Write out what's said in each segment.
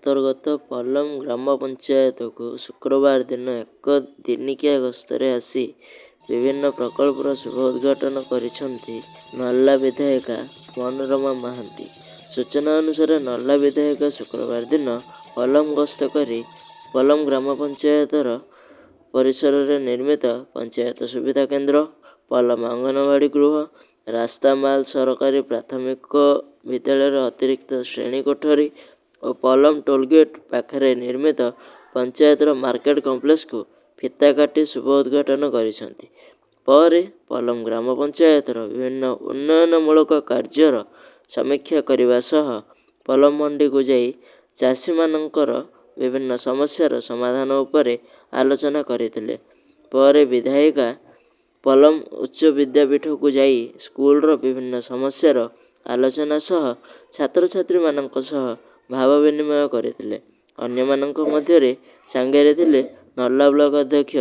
ଅନ୍ତର୍ଗତ ପଲମ ଗ୍ରାମ ପଞ୍ଚାୟତକୁ ଶୁକ୍ରବାର ଦିନ ଏକ ଦିନିକିଆ ଗସ୍ତରେ ଆସି ବିଭିନ୍ନ ପ୍ରକଳ୍ପର ଶୁଭ ଉଦ୍ଘାଟନ କରିଛନ୍ତି ନର୍ଲା ବିଧାୟିକା ମନୋରମା ମହାନ୍ତି। ସୂଚନା ଅନୁସାରେ ନର୍ଲା ବିଧାୟିକା ଶୁକ୍ରବାର ଦିନ ପଲମ ଗସ୍ତ କରି ପଲମ ଗ୍ରାମ ପଞ୍ଚାୟତର ପରିସରରେ ନିର୍ମିତ ପଞ୍ଚାୟତ ସୁବିଧା କେନ୍ଦ୍ର, ପଲମ ଅଙ୍ଗନବାଡ଼ି ଗୃହ, ରାସ୍ତାମାଲ ସରକାରୀ ପ୍ରାଥମିକ ବିଦ୍ୟାଳୟର ଅତିରିକ୍ତ ଶ୍ରେଣୀ କୋଠରୀ ଓ ପଲମ ଟୋଲଗେଟ୍ ପାଖରେ ନିର୍ମିତ ପଞ୍ଚାୟତର ମାର୍କେଟ କମ୍ପ୍ଲେକ୍ସକୁ ଫିତା କାଟି ଶୁଭ ଉଦ୍ଘାଟନ କରିଛନ୍ତି। ପରେ ପଲମ ଗ୍ରାମ ପଞ୍ଚାୟତର ବିଭିନ୍ନ ଉନ୍ନୟନମୂଳକ କାର୍ଯ୍ୟର ସମୀକ୍ଷା କରିବା ସହ ପଲମ ମଣ୍ଡିକୁ ଯାଇ ଚାଷୀମାନଙ୍କର ବିଭିନ୍ନ ସମସ୍ୟାର ସମାଧାନ ଉପରେ ଆଲୋଚନା କରିଥିଲେ। ପରେ ବିଧାୟିକା ପଲମ ଉଚ୍ଚ ବିଦ୍ୟାପୀଠକୁ ଯାଇ ସ୍କୁଲର ବିଭିନ୍ନ ସମସ୍ୟାର ଆଲୋଚନା ସହ ଛାତ୍ରଛାତ୍ରୀମାନଙ୍କ ସହ ଭାବ ବିନିମୟ କରିଥିଲେ। ଅନ୍ୟମାନଙ୍କ ମଧ୍ୟରେ ସାଙ୍ଗରେ ଥିଲେ ନର୍ଲା ବ୍ଲକ ଅଧ୍ୟକ୍ଷ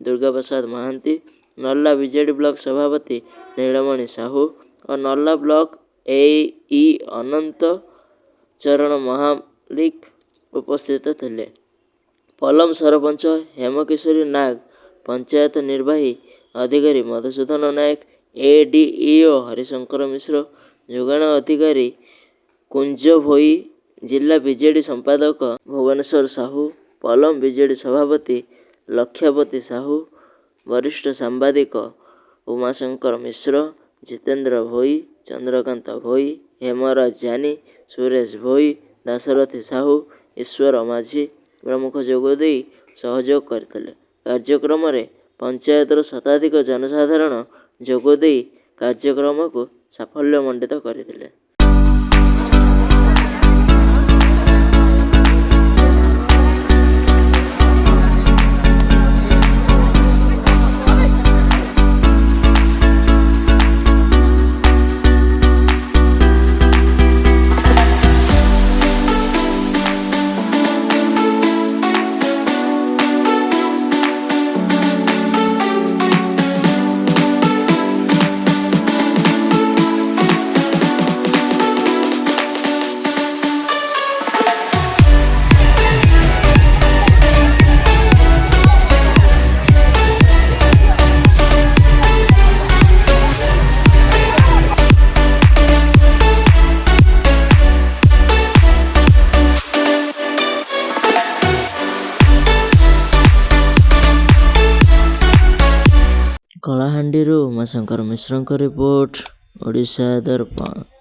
ଦୁର୍ଗାପ୍ରସାଦ ମହାନ୍ତି, ନର୍ଲା ବିଜେଡି ବ୍ଲକ ସଭାପତି ନୀଳମଣି ସାହୁ ଓ ନର୍ଲା ବ୍ଲକ ଏ.ଇ. ଅନନ୍ତ ଚରଣ ମହାଲିକ ଉପସ୍ଥିତ ଥିଲେ। ପଲମ ସରପଞ୍ଚ ହେମକିଶୋରୀ ନାଗ, ପଞ୍ଚାୟତ ନିର୍ବାହୀ ଅଧିକାରୀ ମଧୁସୂଦନ ନାୟକ, ଏ.ଡି.ଇ.ଓ. ହରିଶଙ୍କର ମିଶ୍ର, ଯୋଗାଣ ଅଧିକାରୀ କୁଞ୍ଜ ଭୋଇ, ଜିଲ୍ଲା ବିଜେଡି ସମ୍ପାଦକ ଭୁବନେଶ୍ୱର ସାହୁ, ପଲମ ବିଜେଡି ସଭାପତି ଲକ୍ଷ୍ୟାପତି ସାହୁ, ବରିଷ୍ଠ ସାମ୍ବାଦିକ ଉମାଶଙ୍କର ମିଶ୍ର, ଜିତେନ୍ଦ୍ର ଭୋଇ, ଚନ୍ଦ୍ରକାନ୍ତ ଭୋଇ, ହେମରାଜ ଜାନି, ସୁରେଶ ଭୋଇ, ଦାଶରଥୀ ସାହୁ, ଈଶ୍ୱର ମାଝୀ ପ୍ରମୁଖ ଯୋଗଦେଇ ସହଯୋଗ କରିଥିଲେ। କାର୍ଯ୍ୟକ୍ରମରେ ପଞ୍ଚାୟତର ଶତାଧିକ ଜନସାଧାରଣ ଯୋଗଦେଇ କାର୍ଯ୍ୟକ୍ରମକୁ ସାଫଲ୍ୟମଣ୍ଡିତ କରିଥିଲେ। କଳାହାଣ୍ଡିରୁ ଉମାଶଙ୍କର ମିଶ୍ରଙ୍କ ରିପୋର୍ଟ, ଓଡ଼ିଶା ଦର୍ପଣ।